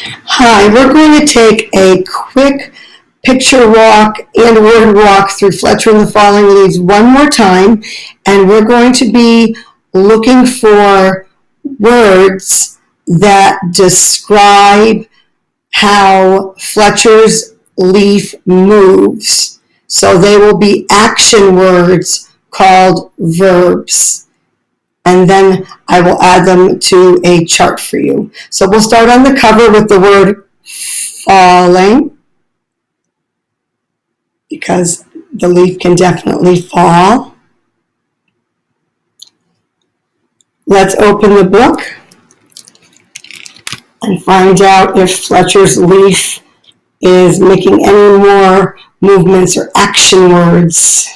Hi, we're going to take a quick picture walk and word walk through Fletcher and the Falling Leaves one more time, and we're going to be looking for words that describe how Fletcher's leaf moves. So they will be action words called verbs. And then I will add them to a chart for you. So we'll start on the cover with the word falling, because the leaf can definitely fall. Let's open the book and find out if Fletcher's leaf is making any more movements or action words.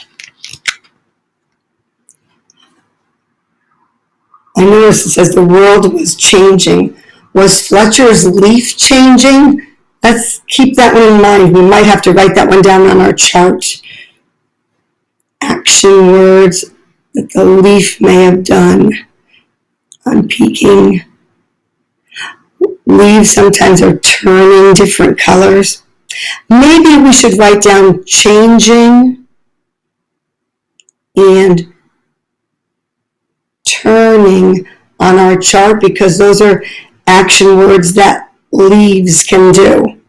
I noticed it says the world was changing. Was Fletcher's leaf changing? Let's keep that one in mind. We might have to write that one down on our chart. Action words that the leaf may have done. I'm peeking. Leaves sometimes are turning different colors. Maybe we should write down changing and turning on our chart, because those are action words that leaves can do.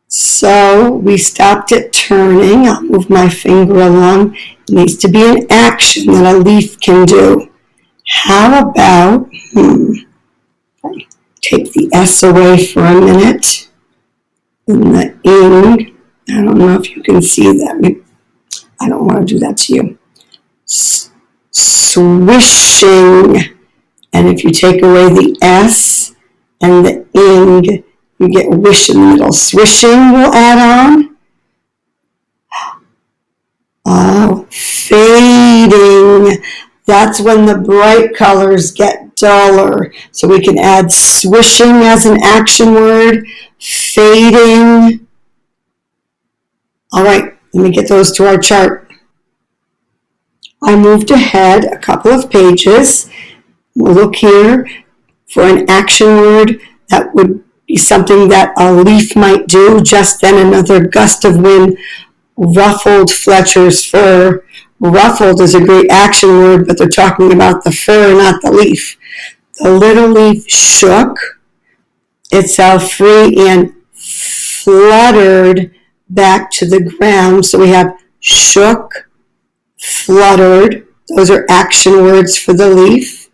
So we stopped at turning. I'll move my finger along. It needs to be an action that a leaf can do. How about, take the S away for a minute. And the ing, I don't know if you can see that. I don't want to do that to you. Swishing, and if you take away the S and the ing, you get wish in the middle. Swishing will add on. Oh, fading. That's when the bright colors get duller. So we can add swishing as an action word. Fading. All right, let me get those to our chart. I moved ahead a couple of pages. We'll look here for an action word that would be something that a leaf might do. Just then another gust of wind ruffled Fletcher's fur. Ruffled is a great action word, but they're talking about the fur, not the leaf. The little leaf shook itself free and fluttered back to the ground. So we have shook, fluttered. Those are action words for the leaf.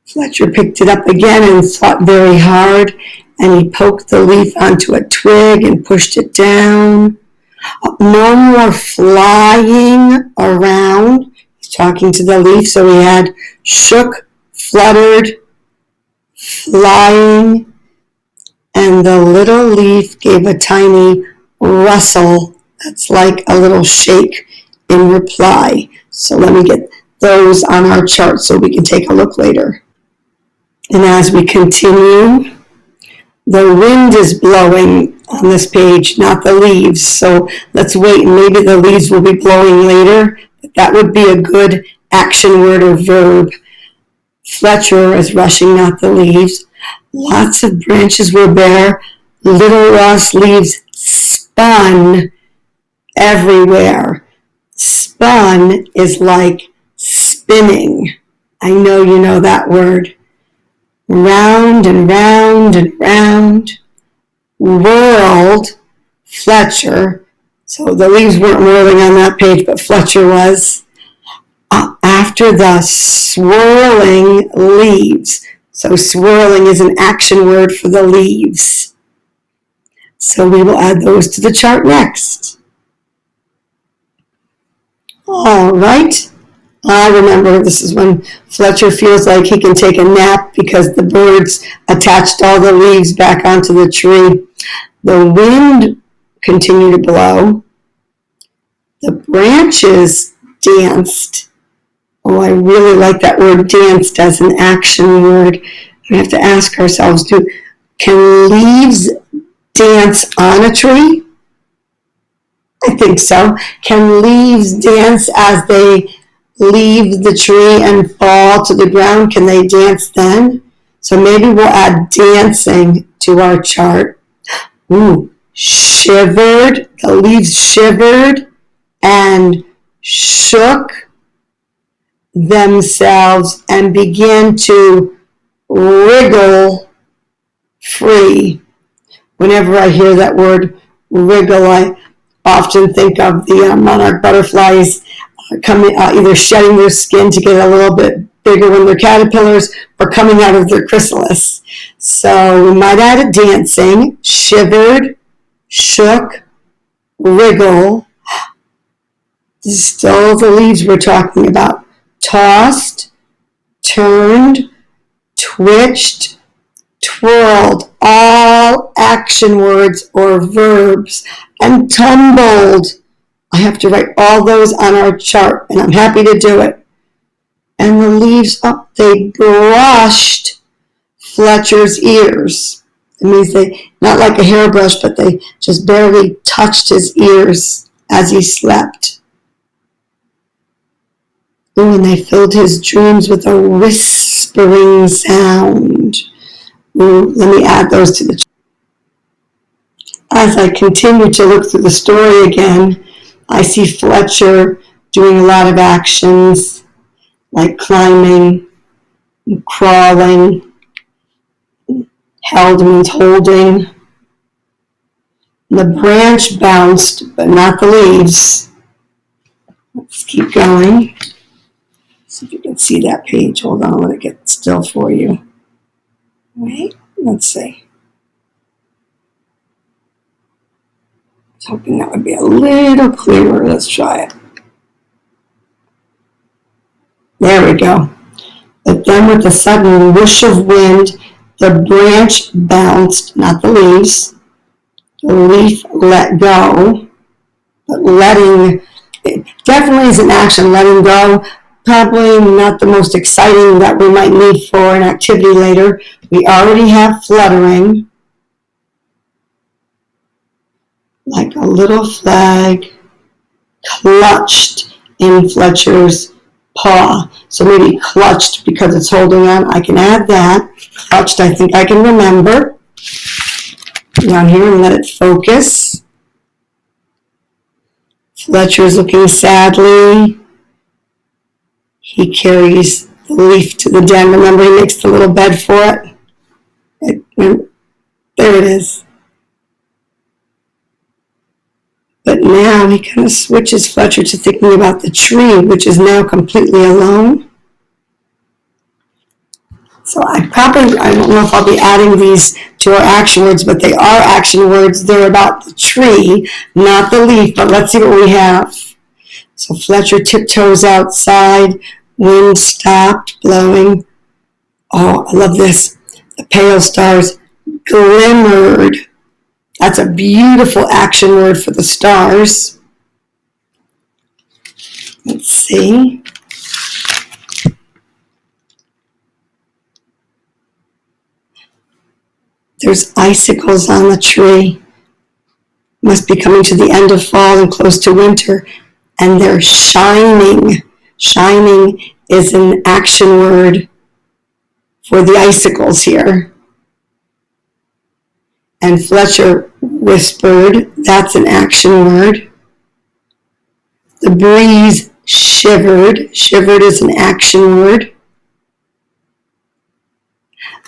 Fletcher picked it up again and thought very hard, and he poked the leaf onto a twig and pushed it down. No more flying around. He's talking to the leaf, so we had shook, fluttered, flying, and the little leaf gave a tiny rustle. That's like a little shake in reply. So let me get those on our chart so we can take a look later. And as we continue, the wind is blowing on this page, not the leaves. So let's wait, and maybe the leaves will be blowing later. That would be a good action word or verb. Fletcher is rushing, not the leaves. Lots of branches were bare. Little Ross leaves spun everywhere. Spun is like spinning. I know you know that word. Round and round and round. Whirled Fletcher. So the leaves weren't whirling on that page, but Fletcher was. After the swirling leaves. So swirling is an action word for the leaves. So we will add those to the chart next. All right. I remember this is when Fletcher feels like he can take a nap because the birds attached all the leaves back onto the tree. The wind continued to blow. The branches danced. Oh, I really like that word danced as an action word. We have to ask ourselves, can leaves dance on a tree? I think so. Can leaves dance as they leave the tree and fall to the ground? Can they dance then? So maybe we'll add dancing to our chart. Ooh, shivered, the leaves shivered and shook themselves and began to wriggle free. Whenever I hear that word wriggle, I often think of the monarch butterflies coming, either shedding their skin to get a little bit bigger when they're caterpillars or coming out of their chrysalis. So we might add a dancing, shivered, shook, wriggle. This is still the leaves we're talking about. Tossed, turned, twitched, twirled, all action words or verbs, and tumbled. I have to write all those on our chart, and I'm happy to do it. And the leaves, they brushed Fletcher's ears. It means they, not like a hairbrush, but they just barely touched his ears as he slept. Ooh, and they filled his dreams with a whispering sound. Ooh, let me add those to the chart. As I continue to look through the story again, I see Fletcher doing a lot of actions like climbing, crawling. Held means holding. The branch bounced, but not the leaves. Let's keep going. See if you can see that page. Hold on, let it get still for you. Wait, let's see. I was hoping that would be a little clearer. Let's try it. There we go. But then with a sudden whoosh of wind, the branch bounced, not the leaves. The leaf let go. But letting, it definitely is an action, letting go. Probably not the most exciting that we might need for an activity later. We already have fluttering. Like a little flag clutched in Fletcher's paw. So maybe clutched because it's holding on. I can add that. Clutched, I think I can remember. Down here and let it focus. Fletcher's looking sadly. He carries the leaf to the den. Remember, he makes the little bed for it. There it is. But now he kind of switches Fletcher to thinking about the tree, which is now completely alone. So I don't know if I'll be adding these to our action words, but they are action words. They're about the tree, not the leaf, but let's see what we have. So Fletcher tiptoes outside, wind stopped blowing. Oh, I love this. The pale stars glimmered. That's a beautiful action word for the stars. Let's see. There's icicles on the tree. Must be coming to the end of fall and close to winter. And they're shining. Shining is an action word for the icicles here. And Fletcher whispered, that's an action word. The breeze shivered. Shivered is an action word.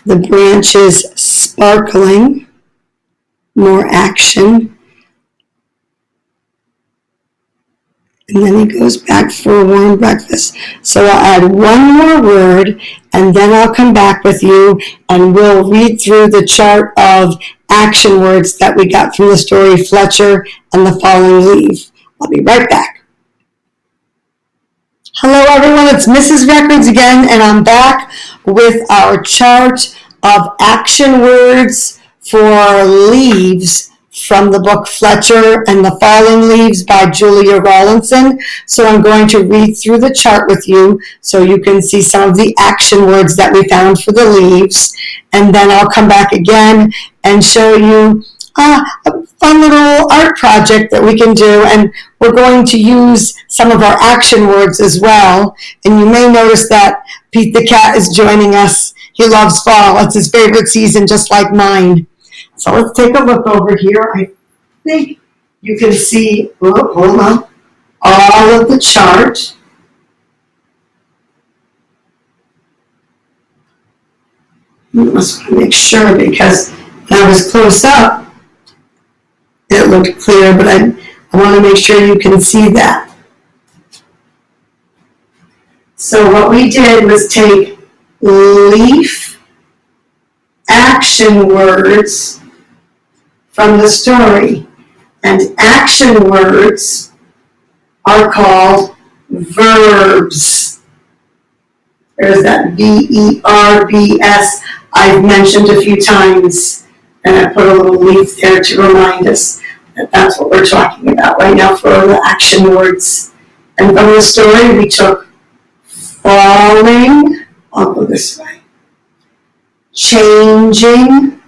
The branches sparkling, more action. And then he goes back for a warm breakfast. So I'll add one more word, and then I'll come back with you, and we'll read through the chart of action words that we got from the story Fletcher and the Falling Leaf. I'll be right back. Hello everyone, it's Mrs. Records again, and I'm back with our chart of action words for leaves from the book Fletcher and the Falling Leaves by Julia Rawlinson. So I'm going to read through the chart with you so you can see some of the action words that we found for the leaves. And then I'll come back again and show you a fun little art project that we can do. And we're going to use some of our action words as well. And you may notice that Pete the cat is joining us. He loves fall. It's his favorite season, just like mine. So let's take a look over here. I think you can see, oh, hold on, all of the chart. Let's make sure, because when I was close up, it looked clear, but I want to make sure you can see that. So what we did was take LeafActionWords from the story, and action words are called verbs. There's that V-E-R-B-S I've mentioned a few times, and I put a little leaf there to remind us that that's what we're talking about right now for the action words. And from the story, we took falling, I'll go this way, changing,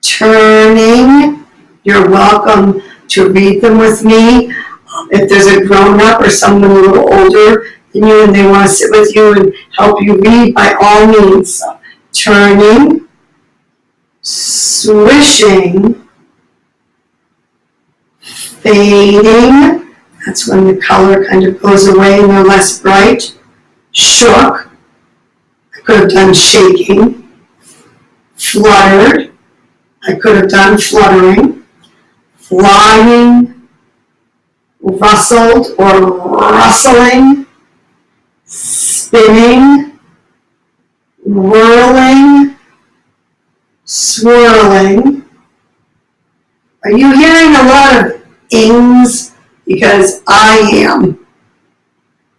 turning. You're welcome to read them with me. If there's a grown-up or someone a little older than you and they want to sit with you and help you read, by all means. So, turning, swishing, fading. That's when the color kind of goes away and they're less bright. Shook. I could have done shaking. Fluttered. I could have done fluttering. Flying. Rustled or rustling. Spinning. Whirling. Swirling. Are you hearing a lot of ings? Because I am.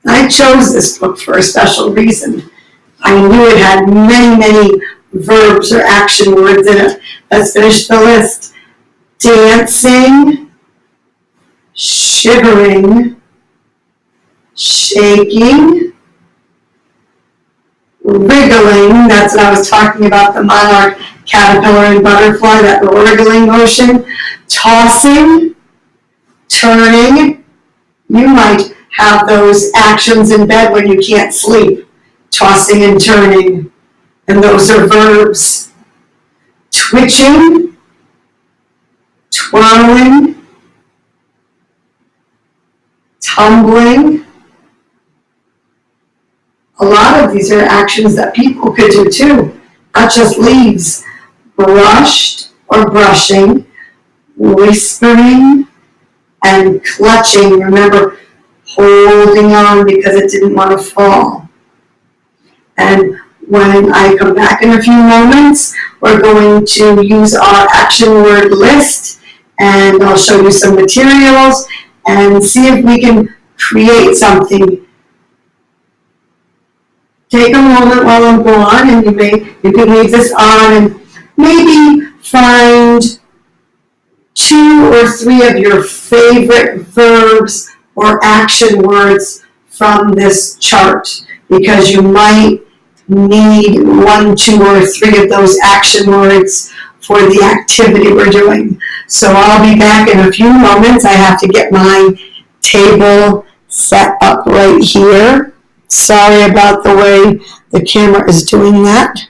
I chose this book for a special reason. I knew it had many, many verbs or action words in it. Let's finish the list. Dancing, shivering, shaking, wriggling. That's what I was talking about, the monarch, caterpillar, and butterfly, that wriggling motion. Tossing, turning. You might have those actions in bed when you can't sleep. Tossing and turning. And those are verbs. Twitching, twirling, tumbling. A lot of these are actions that people could do too, not just leaves. Brushed or brushing, whispering, and clutching. Remember, holding on because it didn't want to fall. And when I come back in a few moments, we're going to use our action word list, and I'll show you some materials and see if we can create something. Take a moment while I'm gone, and you can leave this on and maybe find 2 or 3 of your favorite verbs or action words from this chart, because you might need 1, 2, or 3 of those action words for the activity we're doing. So I'll be back in a few moments. I have to get my table set up right here. Sorry about the way the camera is doing that.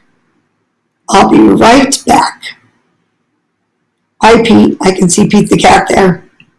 I'll be right back. Hi, Pete. I can see Pete the cat there.